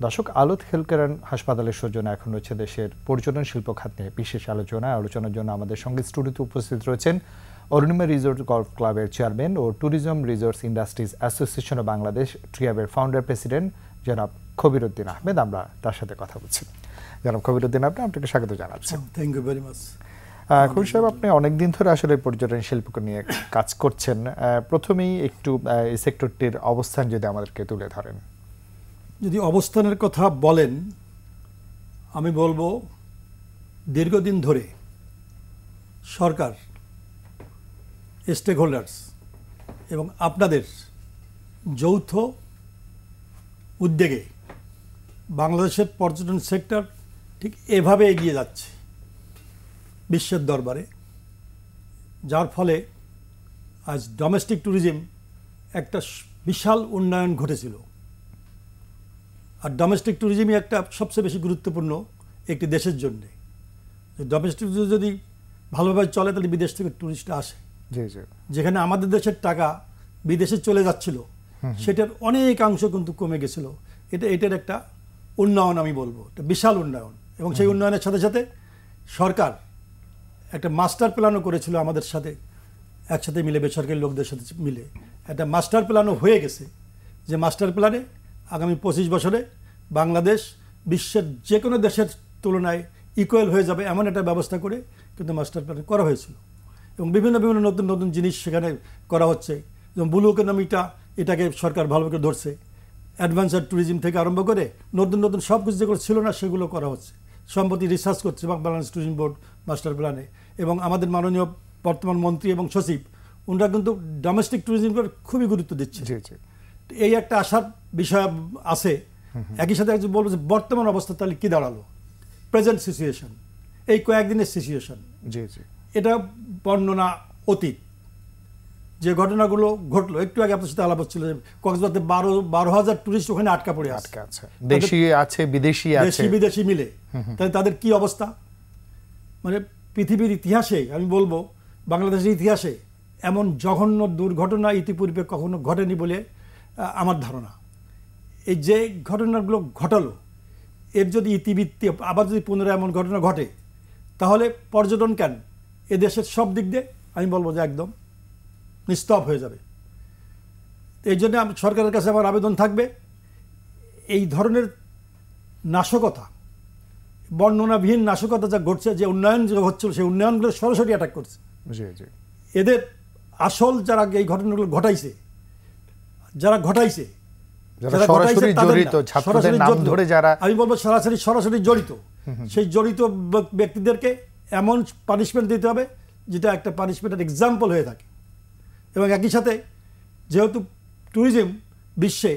দর্শক, আলোত হেলকেয়ার হাসপাতালের সৌজন্যে এখন রয়েছে দেশের পর্যটন শিল্প খাত নিয়ে বিশেষ আলোচনার জন্য আমাদের সঙ্গে স্টুডিওতে উপস্থিত রয়েছেন অরুণিমা রিসোর্ট গলফ ক্লাবের চেয়ারম্যান ও tourism resorts industries association of Bangladesh ট্রিয়াবের ফাউন্ডার প্রেসিডেন্ট জনাব খবিরউদ্দিন আহমেদ। আমরা তার সাথে কথা বলছি। জনাব খবিরউদ্দিন আহমেদ, আপনাকে স্বাগত জানাচ্ছি। Thank you very much. Khabir সাহেব, আপনি অনেকদিন ধরে আসলে পর্যটন শিল্পকে নিয়ে কাজ করছেন। প্রথমেই একটু এই সেক্টরটির অবস্থান যদি আমাদেরকে তুলে ধরেন। যদি অবস্থানের কথা বলেন, আমি বলবো দীর্ঘদিন ধরে সরকার, স্টেক হোল্ডার্স এবং আপনাদের যৌথ উদ্যোগে বাংলাদেশের পর্যটন সেক্টর ঠিক এভাবে এগিয়ে যাচ্ছে বিশ্বের দরবারে, যার ফলে আজ ডোমেস্টিক ট্যুরিজম একটা বিশাল উন্নয়ন ঘটেছিল। আর ডোমেস্টিক ট্যুরিজমই একটা সবচেয়ে বেশি গুরুত্বপূর্ণ একটি দেশের জন্য। ডোমেস্টিক ট্যুরিজম যদি ভালোভাবে চলে তাহলে বিদেশ থেকে ট্যুরিস্ট আসে। যেখানে আমাদের দেশের টাকা বিদেশে চলে যাচ্ছিল, সেটার অনেকাংশ কিন্তু কমে গেছিল। এটার একটা উন্নয়ন, আমি বলবো একটা বিশাল উন্নয়ন। এবং সেই উন্নয়নের সাথে সাথে সরকার একটা মাস্টার প্ল্যানও করেছিল আমাদের সাথে একসাথে মিলে, বেসরকারি লোকদের সাথে মিলে একটা মাস্টার প্ল্যানও হয়ে গেছে। যে মাস্টার প্ল্যানে আগামী 25 বছরে বাংলাদেশ বিশ্বের যে কোনো দেশের তুলনায় ইকুয়াল হয়ে যাবে এমন একটা ব্যবস্থা করে কিন্তু মাস্টার প্ল্যান করা হয়েছিল। এবং বিভিন্ন নতুন নতুন জিনিস সেখানে করা হচ্ছে। যেমন ব্লু ইকোনমিটা, এটাকে সরকার ভালোভাবে ধরছে। অ্যাডভেঞ্চার ট্যুরিজম থেকে আরম্ভ করে নতুন নতুন সব কিছু যেগুলো ছিল না সেগুলো করা হচ্ছে। সম্প্রতি রিসার্চ করছে বাংলাদেশ ট্যুরিজম বোর্ড মাস্টার প্ল্যানে। এবং আমাদের মাননীয় বর্তমান মন্ত্রী এবং সচিব, ওনারা কিন্তু ডোমেস্টিক ট্যুরিজমকে খুবই গুরুত্ব দিচ্ছে। এই একটা আশার বিষয় আছে। একই সাথে একজন বলবো যে বর্তমান অবস্থা তাহলে কি দাঁড়ালো, প্রেজেন্ট সিচুয়েশন, এই কয়েকদিনের সিচুয়েশন, এটা বর্ণনা অতীত। যে ঘটনাগুলো ঘটলো, একটু আগে আপনার সাথে আলাপ হচ্ছিল যে কক্সবাজারে 12,000 টুরিস্ট ওখানে আটকা পড়ে আছে, দেশি আছে বিদেশি মিলে। তাহলে তাদের কি অবস্থা? মানে পৃথিবীর ইতিহাসে, আমি বলবো বাংলাদেশের ইতিহাসে এমন জঘন্য দুর্ঘটনা ইতিপূর্বে কখনো ঘটেনি বলে আমার ধারণা। এই যে ঘটনাগুলো ঘটালো, এর যদি ইতিবৃত্তি আবার যদি পুনরায় এমন ঘটনা ঘটে, তাহলে পর্যটন কেন এ দেশের সব দিক দিয়ে আমি বলবো যে একদম নিস্তব হয়ে যাবে। এই জন্য সরকারের কাছে আমার আবেদন থাকবে, এই ধরনের নাশকতা, বর্ণনাবিহীন নাশকতা যা ঘটছে, যে উন্নয়ন যে হচ্ছিল, সেই উন্নয়নগুলো সরাসরি অ্যাটাক করছে। এদের আসল যারা এই ঘটনাগুলো ঘটাইছে, আমি বলবো সরাসরি জড়িত, সেই জড়িত ব্যক্তিদেরকে এমন পানিশমেন্ট দিতে হবে যেটা একটা পানিশমেন্টের এক্সাম্পল হয়ে থাকে। এবং একই সাথে যেহেতু ট্যুরিজম বিশ্বে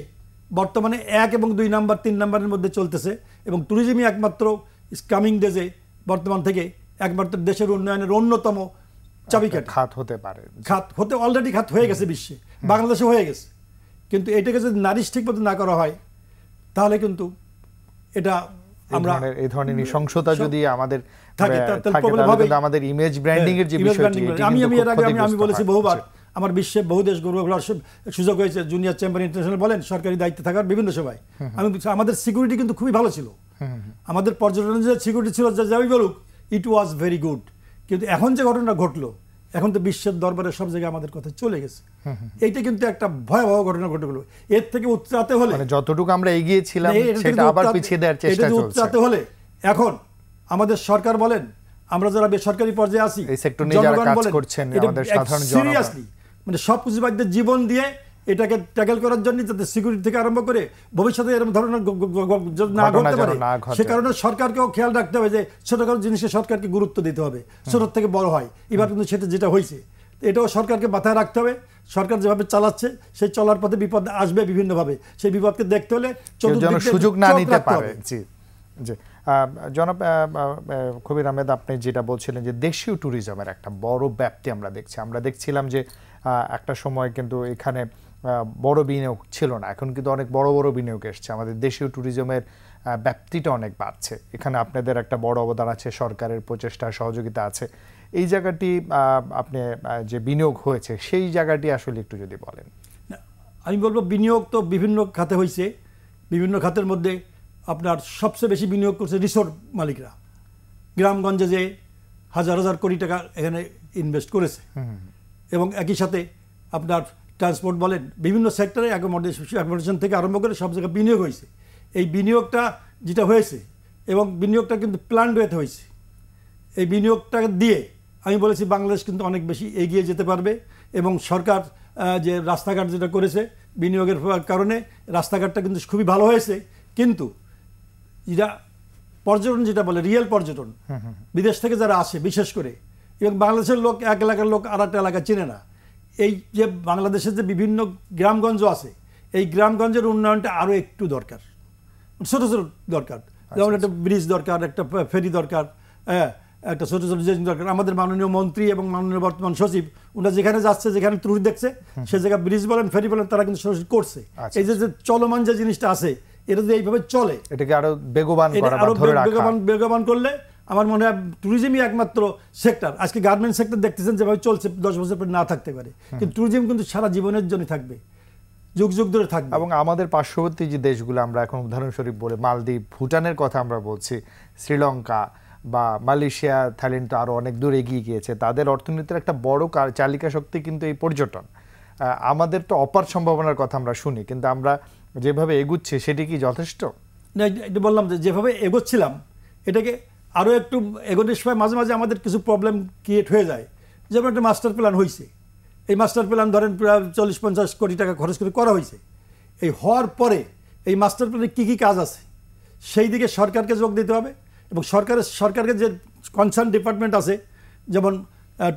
বর্তমানে 1 এবং 2 নাম্বার 3 নাম্বারের মধ্যে চলতেছে, এবং ট্যুরিজমই একমাত্র কামিং ডেজে বর্তমান থেকে একমাত্র দেশের উন্নয়নের অন্যতম চাবিকাঠি খাত হতে পারে। অলরেডি খাত হয়ে গেছে বিশ্বে, বাংলাদেশে হয়ে গেছে। কিন্তু এটাকে যদি নারিশ ঠিক মতো না করা হয়, তাহলে কিন্তু এটা আমরা এই ধরনের নৃশংসতা যদি আমাদের থাকে, আমাদের ইমেজ ব্র্যান্ডিং এর যে বিষয়টি, আমি বলেছি বহুবার, আমার বিশ্বে বহু দেশ গৌরব করার সুযোগ হয়েছে। জুনিয়র চেম্বার ইন্টারন্যাশনাল বলেন, সরকারি দায়িত্বে থাকার বিভিন্ন সময় আমাদের সিকিউরিটি কিন্তু খুবই ভালো ছিল। আমাদের পর্যটনের যে সিকিউরিটি ছিল, যাই বলুক, ইট ওয়াজ ভেরি গুড। কিন্তু এখন যে ঘটনা ঘটলো, এখন তো বিশ্বের দরবারে সব জায়গায় আমাদের কথা চলে গেছে। এইটা কিন্তু একটা ভয়াবহ ঘটনা ঘটে গেল। এর থেকে উতরাতে হলে, যতটুকু আমরা এগিয়েছিলাম সেটা আবার পিছিয়ে দেওয়ার চেষ্টা চলছে। উতরাতে হলে এখন আমাদের সরকার বলেন, আমরা যারা বেসরকারি পর্যায়ে আছি, এই সেক্টর নিয়ে যারা কাজ করছেন, আমাদের সাধারণ জনগণ, সিরিয়াসলি মানে সবকিছু বাদ দিয়ে জীবন দিয়ে এটাকে ট্যাকেল করার জন্য, যাতে সিকিউরিটি থেকে আরম্ভ করে ভবিষ্যতে এরকম ধরনের না ঘটতে পারে, সে কারণে সরকারকেও খেয়াল রাখতে হবে যে ছোটখাটো জিনিসে সরকারকে গুরুত্ব দিতে হবে, ছোট থেকে বড় হয়। এবার কিন্তু সেটা যেটা হয়েছে, এটাও সরকারকে মাথায় রাখতে হবে। সরকার যেভাবে চালাচ্ছে, সেই চলার পথে বিপদ আসবে বিভিন্নভাবে, সেই বিপদকে দেখতে হলে সুযোগ না নিতে পারে। জি জি, জনাব খবির আহমেদ, আপনি যেটা বলছিলেন যে দেশীয় ট্যুরিজমের একটা বড় ব্যাপ্তি আমরা দেখছিলাম যে একটা সময় কিন্তু এখানে বড় বিনিয়োগ ছিল না, এখন কিন্তু অনেক বড় বড় বিনিয়োগ এসছে। আমাদের দেশীয় ট্যুরিজমের ব্যাপ্তিটা অনেক বাড়ছে। এখানে আপনাদের একটা বড় অবদান আছে, সরকারের প্রচেষ্টা সহযোগিতা আছে। এই জায়গাটি আপনি যে বিনিয়োগ হয়েছে, সেই জায়গাটি আসলে একটু যদি বলেন। আমি বলবো বিনিয়োগ তো বিভিন্ন খাতে হয়েছে। বিভিন্ন খাতের মধ্যে আপনার সবচেয়ে বেশি বিনিয়োগ করছে রিসোর্ট মালিকরা, গ্রামগঞ্জে যে হাজার হাজার কোটি টাকা এখানে ইনভেস্ট করেছে। এবং একই সাথে আপনার ট্রান্সপোর্ট বলেন, বিভিন্ন সেক্টরে অ্যাকোমোডেশন থেকে আরম্ভ করে সব জায়গায় বিনিয়োগ হয়েছে। এই বিনিয়োগটা যেটা হয়েছে, এবং বিনিয়োগটা কিন্তু প্ল্যান্ড ওয়েতে হয়েছে, এই বিনিয়োগটা দিয়ে আমি বলেছি বাংলাদেশ কিন্তু অনেক বেশি এগিয়ে যেতে পারবে। এবং সরকার যে রাস্তাঘাট যেটা করেছে বিনিয়োগের কারণে, রাস্তাঘাটটা কিন্তু খুবই ভালো হয়েছে। কিন্তু যেটা পর্যটন, যেটা বলে রিয়েল পর্যটন, বিদেশ থেকে যারা আসে বিশেষ করে, এবং বাংলাদেশের লোক এক এলাকার লোক আর একটা এলাকা চেনে না। এই যে বাংলাদেশের যে বিভিন্ন গ্রামগঞ্জ আছে, এই গ্রামগঞ্জের উন্নয়নটা আরও একটু দরকার, ছোটো ছোটো দরকার। যেমন একটা ব্রিজ দরকার, একটা ফেরি দরকার, হ্যাঁ, একটা ছোটো ছোটো জিনিস দরকার। আমাদের মাননীয় মন্ত্রী এবং মাননীয় বর্তমান সচিব, ওনারা যেখানে যাচ্ছে, যেখানে ত্রুটি দেখছে, সে জায়গায় ব্রিজ বলেন, ফেরি বলেন, তারা কিন্তু সরাসরি করছে। এই যে চলমান যে জিনিসটা আছে, এটা যদি এইভাবে চলে, এটাকে আরো বেগবান করলে আমার মনে হয় ট্যুরিজমই একমাত্র সেক্টর। আজকে গার্মেন্ট সেক্টর দেখতেছেন যেভাবে চলছে, 10 বছর পর না থাকতে পারে, কিন্তু ট্যুরিজম কিন্তু সারা জীবনের জন্য থাকবে, যুগ যুগ ধরে থাকবে। এবং আমাদের পার্শ্ববর্তী যে দেশগুলো, আমরা এখন উদাহরণস্বরূপ বলে মালদ্বীপ, ভুটানের কথা আমরা বলছি, শ্রীলঙ্কা বা মালয়েশিয়া, থাইল্যান্ড তো আরো অনেক দূর এগিয়ে গিয়েছে। তাদের অর্থনীতির একটা বড় চালিকা শক্তি কিন্তু এই পর্যটন। আমাদের তো অপার সম্ভাবনার কথা আমরা শুনি, কিন্তু আমরা যেভাবে এগুচ্ছি সেটি কি যথেষ্ট? না, এটা বললাম যে যেভাবে এগোচ্ছিলাম, এটাকে আরও একটু এগোনোর সময় মাঝে মাঝে আমাদের কিছু প্রবলেম ক্রিয়েট হয়ে যায়। যেমন একটা মাস্টার প্ল্যান হয়েছে, এই মাস্টার প্ল্যান ধরেন প্রায় 40-50 কোটি টাকা খরচ করে করা হয়েছে। এই হওয়ার পরে এই মাস্টার প্ল্যানে কী কী কাজ আছে, সেই দিকে সরকারকে যোগ দিতে হবে। এবং সরকারের যে কনসার্ন ডিপার্টমেন্ট আছে, যেমন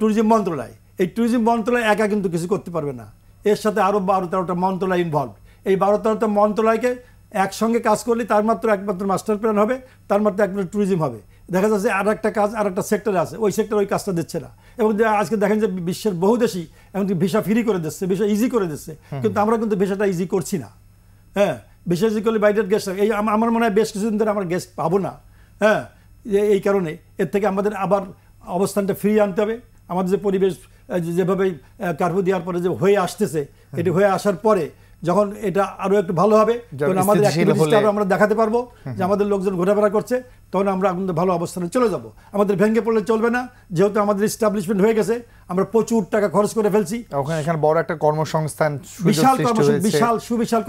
ট্যুরিজম মন্ত্রণালয়, এই ট্যুরিজম মন্ত্রণালয় একা কিন্তু কিছু করতে পারবে না, এর সাথে আরও 12-13টা মন্ত্রণালয় ইনভলভ। এই 12-13টা মন্ত্রণালয়কে একসঙ্গে কাজ করলে একমাত্র মাস্টার প্ল্যান হবে, তার মাত্র একমাত্র ট্যুরিজম হবে। দেখা যাচ্ছে আর একটা কাজ আর একটা সেক্টরে আছে, ওই সেক্টর ওই কাজটা দিচ্ছে না। এবং আজকে দেখেন যে বিশ্বের বহু দেশই এমনকি ভিসা ফ্রি করে দিচ্ছে, ভিসা ইজি করে দিচ্ছে, কিন্তু আমরা কিন্তু ভিসাটা ইজি করছি না। হ্যাঁ, ভিসা ইজি করলে বাইরের গেস্ট, এই আমার মনে হয় বেশ কিছুদিন ধরে আমরা গেস্ট পাবো না। হ্যাঁ, এই কারণে এর থেকে আমাদের আবার অবস্থানটা ফিরিয়ে আনতে হবে। আমাদের যে পরিবেশ যেভাবে কার্ফিউ দেওয়ার পরে যে হয়ে আসতেছে, এটি হয়ে আসার পরে যখন এটা আরো একটু ভালো হবে, তখন আমাদের আমরা দেখাতে পারবো যে আমাদের লোকজন ঘোরাফেরা করছে, তখন আমরা ভালো অবস্থানে চলে যাব। আমাদের ভেঙে পড়লে চলবে না, যেহেতু আমাদের এস্টাবলিশমেন্ট হয়ে গেছে, আমরা প্রচুর টাকা খরচ করে ফেলছি। এখানে বড় একটা কর্মসংস্থান, সুবিশাল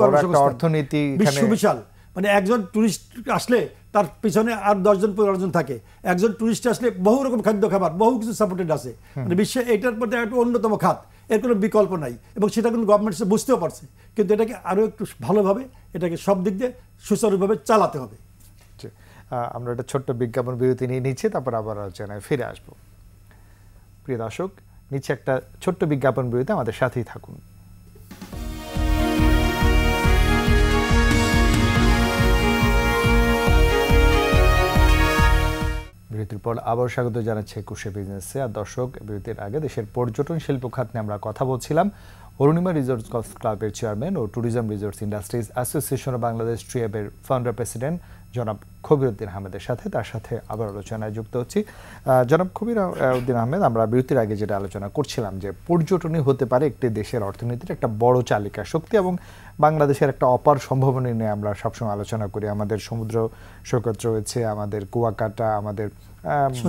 কর্মসংস্থান, অর্থনীতি বিশ্ববিশাল। মানে একজন টুরিস্ট আসলে তার পিছনে আর 10-15 জন থাকে। একজন টুরিস্ট আসলে বহু রকম খাদ্য খাবার, বহু কিছু সাপোর্টেড আছে। মানে বিশ্বে এটার মধ্যে একটা অন্যতম খাত, এর কোনো বিকল্প নাই। এবং সেটা কিন্তু গভর্নমেন্ট বুঝতেও পারছে, কিন্তু এটাকে আরও একটু ভালোভাবে, এটাকে সব দিক দিয়ে সুচারুভাবে চালাতে হবে। আমরা একটা ছোট্ট বিজ্ঞাপন বিরতি নিয়ে নিচ্ছি, তারপর আবার আলোচনায় ফিরে আসবো। প্রিয় দর্শক, নিচে একটা ছোট্ট বিজ্ঞাপন বিরতি, আমাদের সাথেই থাকুন। বিরতির পর আবার স্বাগত জানাচ্ছি একুশে বিজনেসে। আর দর্শক, বিরতির আগে দেশের পর্যটন শিল্প খাত নিয়ে আমরা কথা বলছিলাম। অরুণিমা রিসোর্টস ক্লাবের চেয়ারম্যান ও tourism resorts industries association of Bangladesh ট্রিয়াবের ফাউন্ডার প্রেসিডেন্ট জনাব খবির উদ্দিন আহমেদের সাথে, তার সাথে আবার আলোচনায় যুক্ত হচ্ছি। জনাব খবির উদ্দিন আহমেদ, আমরা বিরতির আগে যেটা আলোচনা করছিলাম যে পর্যটনই হতে পারে একটি দেশের অর্থনীতির একটা বড় চালিকা শক্তি, এবং বাংলাদেশের একটা অপার সম্ভাবনা নিয়ে আমরা সবসময় আলোচনা করি। আমাদের সমুদ্র সৈকত রয়েছে, আমাদের কুয়াকাটা, আমাদের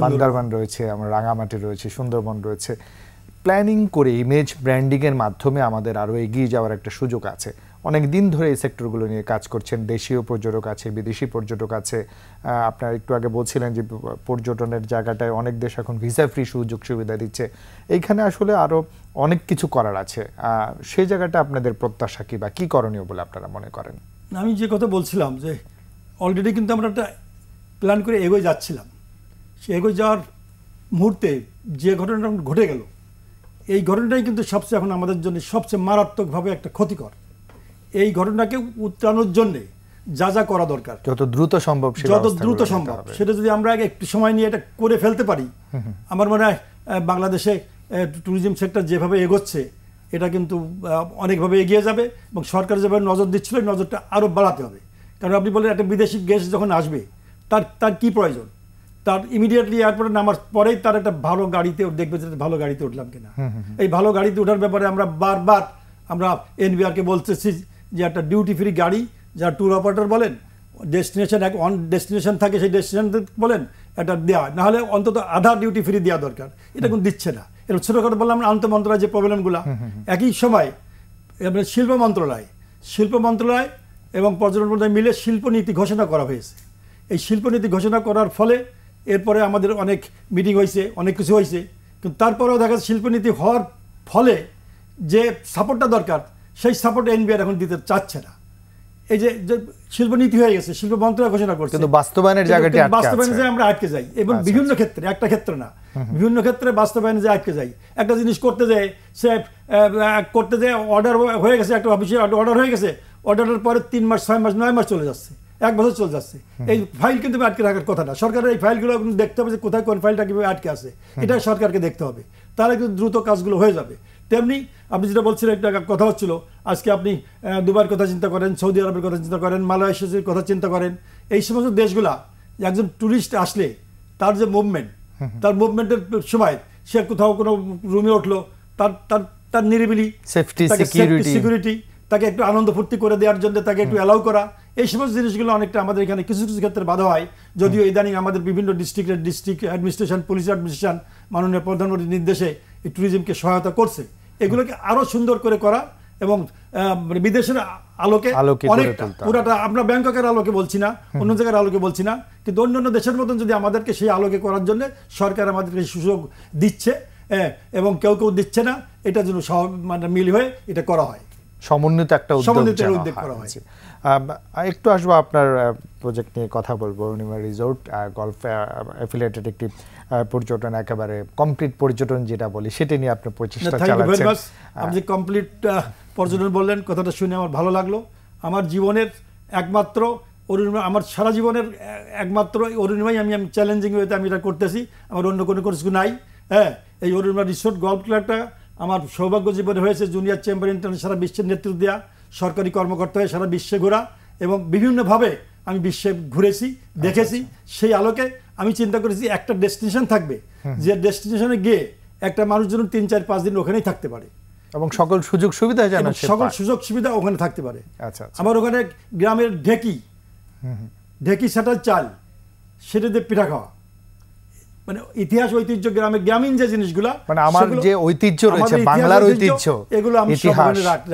বান্দরবান রয়েছে, আমার রাঙামাটি রয়েছে, সুন্দরবন রয়েছে। প্ল্যানিং করে ইমেজ ব্র্যান্ডিংয়ের মাধ্যমে আমাদের আরও এগিয়ে যাওয়ার একটা সুযোগ আছে। অনেক দিন ধরে এই সেক্টরগুলো নিয়ে কাজ করছেন, দেশীয় পর্যটক আছে, বিদেশি পর্যটক আছে। আপনার একটু আগে বলছিলেন যে পর্যটনের জায়গাটায় অনেক দেশ এখন ভিসা ফ্রি সুযোগ সুবিধা দিচ্ছে। এইখানে আসলে আরও অনেক কিছু করার আছে। সেই জায়গাটা আপনাদের প্রত্যাশা কি বা কী করণীয় বলে আপনারা মনে করেন? আমি যে কথা বলছিলাম যে অলরেডি কিন্তু আমরা একটা প্ল্যান করে এগোয় যাচ্ছিলাম। সে এগোয় যাওয়ার মুহূর্তে যে ঘটনাটা ঘটে গেল, এই ঘটনাটাই কিন্তু সবচেয়ে এখন আমাদের জন্য সবচেয়ে মারাত্মকভাবে একটা ক্ষতিকর। এই ঘটনাকে উত্তরানোর জন্যে যা যা করা দরকার যত দ্রুত সম্ভব সেটা যদি আমরা একটু সময় নিয়ে এটা করে ফেলতে পারি, আমার মনে হয় বাংলাদেশে ট্যুরিজম সেক্টর যেভাবে এগোচ্ছে, এটা কিন্তু অনেকভাবে এগিয়ে যাবে। এবং সরকার যেভাবে নজর দিচ্ছিল, নজরটা আরও বাড়াতে হবে। কারণ আপনি বলেন একটা বিদেশি গেস্ট যখন আসবে, তার কি প্রয়োজন? তার ইমিডিয়েটলি এয়ারপোর্টে নামার পরেই তার একটা ভালো গাড়িতে দেখবে যে ভালো গাড়িতে উঠলাম কিনা। এই ভালো গাড়িতে ওঠার ব্যাপারে আমরা বারবার আমরা এনবিআরকে বলতেছি যে একটা ডিউটি ফ্রি গাড়ি, যারা ট্যুর অপারেটর বলেন, ডেস্টিনেশন অন ডেস্টিনেশন থাকে, সেই ডেস্টিনেশন বলেন এটা দেওয়া, নাহলে অন্তত আধা ডিউটি ফ্রি দেওয়া দরকার, এটা কিন্তু দিচ্ছে না। এরকম ছোটোখাটো বললাম আন্তঃ মন্ত্রণালয় যে প্রবলেমগুলো, একই সময় শিল্প মন্ত্রণালয় এবং পর্যটন মন্ত্রণালয় মিলে শিল্পনীতি ঘোষণা করা হয়েছে। এই শিল্পনীতি ঘোষণা করার ফলে এরপরে আমাদের অনেক মিটিং হয়েছে, অনেক কিছু হয়েছে, কিন্তু তারপরেও দেখা যাচ্ছে শিল্পনীতি হওয়ার ফলে যে সাপোর্টটা দরকার সেই সাপোর্ট এনবিআর এখন দিতে চাচ্ছে না। এই যে শিল্পনীতি হয়ে গেছে, শিল্প মন্ত্রণালয় ঘোষণা করছে, কিন্তু বাস্তবায়নের জায়গাটি বাস্তবায়নে আমরা আটকে যাই, এবং বিভিন্ন ক্ষেত্রে, একটা ক্ষেত্র না, বিভিন্ন ক্ষেত্রে বাস্তবায়নে যে আটকে যাই। একটা জিনিস করতে যায়, সে করতে যায়, অর্ডার হয়ে গেছে, একটা অফিসে অর্ডার হয়ে গেছে, অর্ডারের পরে 3 মাস 6 মাস 9 মাস চলে যাচ্ছে, 1 বছর চলে যাচ্ছে। এই ফাইল কিন্তু আটকে রাখার কথা না। সরকারের এই ফাইলগুলো দেখতে হবে যে কোথায় কোন ফাইলটা কীভাবে আটকে আছে, এটা সরকারকে দেখতে হবে, তাহলে কিন্তু দ্রুত কাজগুলো হয়ে যাবে। তেমনি আপনি যেটা বলছিলেন, একটা কথা হচ্ছিল, আজকে আপনি দুবাইয়ের কথা চিন্তা করেন, সৌদি আরবের কথা চিন্তা করেন, মালয়েশিয়ার কথা চিন্তা করেন, এই সমস্ত দেশগুলা একজন ট্যুরিস্ট আসলে তার যে মুভমেন্ট, তার মুভমেন্টের সময় সে কোথাও কোনো রুমে উঠলো, তার নিরিবিলি সিকিউরিটি, তাকে একটু আনন্দ ফুর্তি করে দেওয়ার জন্য তাকে একটু অ্যালাউ করা, এই সমস্ত জিনিসগুলো অনেকটা আমাদের এখানে কিছু কিছু ক্ষেত্রে বাধা হয়। যদিও ইদানিং আমাদের বিভিন্ন ডিস্ট্রিক্ট অ্যাডমিনিস্ট্রেশন, পুলিশ অ্যাডমিনিস্ট্রেশন মাননীয় প্রধানমন্ত্রীর নির্দেশে এই ট্যুরিজমকে সহায়তা করছে। এগুলোকে আরো সুন্দর করে করা এবং বিদেশের আলোকে অনেকটা, পুরাটা আমরা ব্যাংককের আলোকে বলছি না, অন্য জায়গার আলোকে বলছি না, কিন্তু অন্যান্য দেশের মতন যদি আমাদেরকে সেই আলোকে করার জন্য সরকার আমাদেরকে সুযোগ দিচ্ছে এবং কেউ দিচ্ছে না, এটার জন্য মানে মিল হয়ে এটা করা হয়, সমন্বিত একটা উদ্যোগ করা হয়েছে। একটু আসবো আপনার প্রজেক্ট নিয়ে কথা বলবো। অরুণিমা রিসোর্ট গলফ অ্যাফিলিয়েটেড একটি পর্যটন, একেবারে কমপ্লিট পর্যটন যেটা বলি, সেটা নিয়ে আপনি প্রচেষ্টা চালাচ্ছেন। আপনি কমপ্লিট পর্যটন বললেন, কথাটা শুনে আমার ভালো লাগলো। আমার জীবনের একমাত্র অরুণিমা, আমার সারা জীবনের একমাত্র অরুণিমাই আমি চ্যালেঞ্জিং ওয়েতে আমি এটা করতেছি, আমার অন্য কোনো কিছু নাই। হ্যাঁ, এই অরুণিমা রিসোর্ট গলফ ক্লাবটা আমার সৌভাগ্য জীবনে হয়েছে জুনিয়র চেম্বার ইন্টারন্যাশনাল সারা বিশ্বের নেতৃত্ব দেওয়া, সরকারি কর্মকর্তা হয়ে সারা বিশ্বে ঘোরা, এবং বিভিন্নভাবে আমি বিশ্বে ঘুরেছি, দেখেছি। সেই আলোকে আমি চিন্তা করেছি একটা ডেস্টিনেশন থাকবে, যে ডেস্টিনেশনে গিয়ে একটা মানুষ যেন 3, 4, 5 দিন ওখানেই থাকতে পারে, এবং সকল সুযোগ সুবিধা ওখানে থাকতে পারে। আমার ওখানে গ্রামের ঢেকি সেটার চাল, সেটা দিয়ে পিঠা খাওয়া, মানে ইতিহাস ঐতিহ্য, গ্রামীণ যে জিনিসগুলো, মানে আমার যে ঐতিহ্য রয়েছে, বাংলার ঐতিহ্য, এগুলো আমি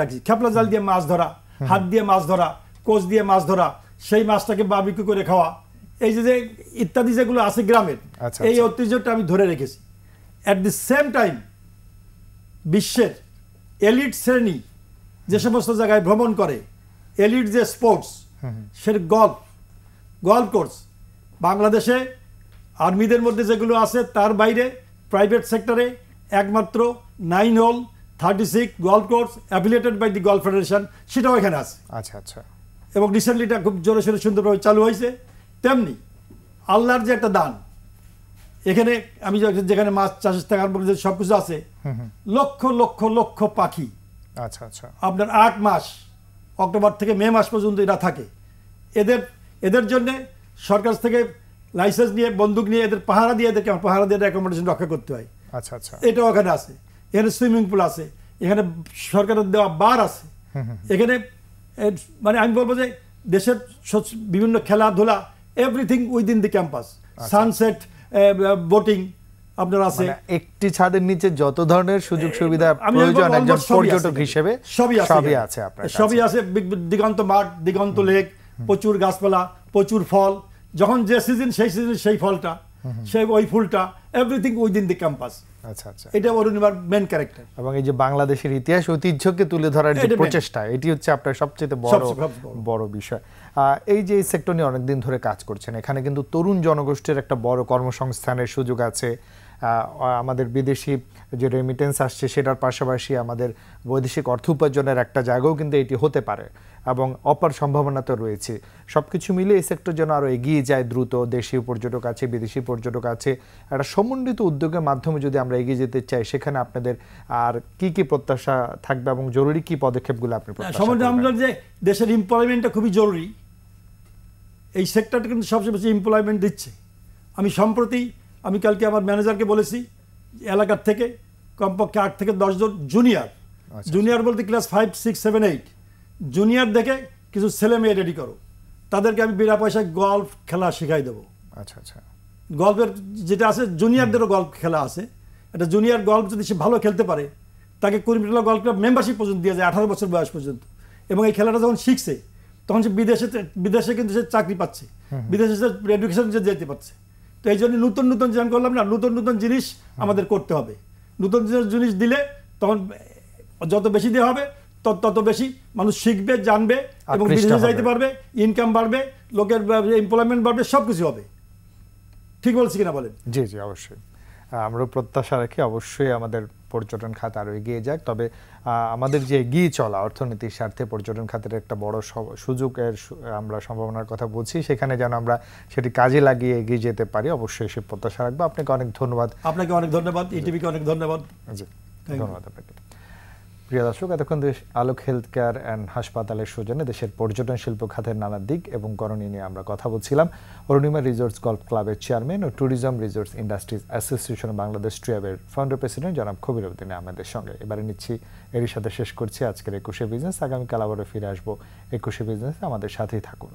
রাখি। খেপলা জাল দিয়ে মাছ ধরা, হাত দিয়ে মাছ ধরা, কোচ দিয়ে মাছ ধরা, সেই মাছটাকে বারবিকিউ করে খাওয়া, এই যে ইত্যাদি যেগুলো আছে গ্রামের, এই ঐতিহ্যটা আমি ধরে রেখেছি। অ্যাট দি সেম টাইম বিশ্বের এলিট শ্রেণী যে সমস্ত জায়গায় ভ্রমণ করে, এলিট যে স্পোর্টস, সে গল্ফ কোর্স বাংলাদেশে আর্মিদের মধ্যে যেগুলো আছে তার বাইরে প্রাইভেট সেক্টরে একমাত্র 9 hole 36 golf course affiliated by the golf federation, সেটাও এখানে আছে। আচ্ছা। এবং রিসেন্টলি এটা খুব জোরে সোরে সুন্দরভাবে চালু হয়েছে। তেমনি আল্লাহর যে একটা দান, এখানে আমি যেখানে মাছ চাষের থেকে আরম্ভ করে সব কিছু আছে, লক্ষ লক্ষ লক্ষ পাখি। আচ্ছা। আপনার 8 মাস, অক্টোবর থেকে মে মাস পর্যন্ত এরা থাকে। এদের জন্য সরকার থেকে লাইসেন্স নিয়ে, বন্দুক নিয়ে, এদের পাহারা দিয়ে, এদেরকে পাহারা দিয়ে অ্যাকোমোডেশন রক্ষা করতে হয়। আচ্ছা। এটাও এখানে আছে। এখানে সুইমিং পুল আছে, এখানে সরকারের দেওয়া বার আছে, এখানে মানে আমি বলবো যে দেশের বিভিন্ন খেলাধুলা, everything within the campus, sunset, boating আপনার আছে। একটি ছাদের নিচে যত ধরনের সুযোগ সুবিধা প্রয়োজন একজন পর্যটক হিসেবে সবই আছে আপনার, সবই আছে। দিগন্ত মাঠ, দিগন্ত লেক, প্রচুর গাছপালা, প্রচুর ফল, যখন যে সিজন সেই সিজন সেই ফলটা, সেই ওই ফুলটা, এভরিথিং উইদিন দি ক্যাম্পাস। আচ্ছা। এটা অরুণিমার মেন ক্যারেক্টার। এবং এই যে বাংলাদেশের ইতিহাস ঐতিহ্যকে তুলে ধরার যে প্রচেষ্টা, এটি হচ্ছে আপনার সবচেয়ে বড় বিষয়। এই যে এই সেক্টর নিয়ে অনেকদিন ধরে কাজ করছেন, এখানে কিন্তু তরুণ জনগোষ্ঠীর একটা বড় কর্মসংস্থানের সুযোগ আছে। আমাদের বিদেশি যে রেমিটেন্স আসছে সেটার পাশাপাশি আমাদের বৈদেশিক অর্থ উপার্জনের একটা জায়গাও কিন্তু এটি হতে পারে, এবং অপার সম্ভাবনা তো রয়েছে। সবকিছু মিলে এই সেক্টর যেন আরো এগিয়ে যায় দ্রুত। দেশীয় পর্যটক আছে, বিদেশি পর্যটক আছে, একটা সমন্বিত উদ্যোগের মাধ্যমে যদি আমরা এগিয়ে যেতে চাই, সেখানে আপনাদের আর কি প্রত্যাশা থাকবে এবং জরুরি কি পদক্ষেপগুলো আপনি আমরা যে দেশের এমপ্লয়মেন্টটা খুবই জরুরি, এই সেক্টরটা কিন্তু সবচেয়ে বেশি এমপ্লয়মেন্ট দিচ্ছে। আমি কালকে আমার ম্যানেজারকে বলেছি, এলাকার থেকে কমপক্ষে 8 থেকে 10 জন জুনিয়র বলতে ক্লাস 5, 6, 7, 8 জুনিয়র দেখে কিছু ছেলে মেয়ে রেডি করো, তাদেরকে আমি বিনা পয়সায় গল্ফ খেলা শেখাই দেবো। আচ্ছা আচ্ছা। গল্ফের যেটা আছে জুনিয়রদেরও গল্ফ খেলা আছে, একটা জুনিয়র গল্ফ যদি সে ভালো খেলতে পারে তাকে কুড়িমিটালা গল্ফ ক্লাব মেম্বারশিপ পর্যন্ত দিয়ে যায় 18 বছর বয়স পর্যন্ত। এবং এই খেলাটা যখন শিখছে তখন সে বিদেশে কিন্তু সে চাকরি পাচ্ছে, বিদেশে সে এডুকেশন যেতে পারছে। তো এই জন্য নতুন নতুন যেমন করলাম না, নতুন নতুন জিনিস আমাদের করতে হবে। নতুন জিনিস দিলে তখন যত বেশি দেওয়া হবে তত বেশি মানুষ শিখবে, জানবে এবং বিদেশে যাইতে পারবে, ইনকাম বাড়বে, লোকের এমপ্লয়মেন্ট বাড়বে, সব কিছু হবে। ঠিক বলছি কিনা বলেন? জি জি, অবশ্যই। আমরা প্রত্যাশা রাখি অবশ্যই আমাদের পর্যটন খাত আরও এগিয়ে যাক। তবে আমাদের যে এগিয়ে চলা অর্থনীতির স্বার্থে পর্যটন খাতের একটা বড় সুযোগের আমরা সম্ভাবনার কথা বলছি, সেখানে যেন আমরা সেটি কাজে লাগিয়ে এগিয়ে যেতে পারি, অবশ্যই সে প্রত্যাশা রাখবো। আপনাকে অনেক ধন্যবাদ। আপনাকে অনেক ধন্যবাদ, ইটিভিকে অনেক ধন্যবাদ। জি, ধন্যবাদ আপনাকে। প্রিয় দর্শক, এতক্ষণ আলোক হেলথ কেয়ার অ্যান্ড হাসপাতালের সৌজন্যে দেশের পর্যটন শিল্প খাতের নানা দিক এবং করণীয় নিয়ে আমরা কথা বলছিলাম অরুণিমা রিসোর্টস গল্ফ ক্লাবের চেয়ারম্যান ও tourism resorts industries association Bangladesh ট্রিয়াবের ফাউন্ডার প্রেসিডেন্ট জনাব খবির উদ্দিন আমাদের সঙ্গে। এবারে নিচ্ছি, এরই সাথে শেষ করছি আজকের 21শে বিজনেস। আগামীকাল আবারও ফিরে আসবো 21শে বিজনেস, আমাদের সাথেই থাকুন।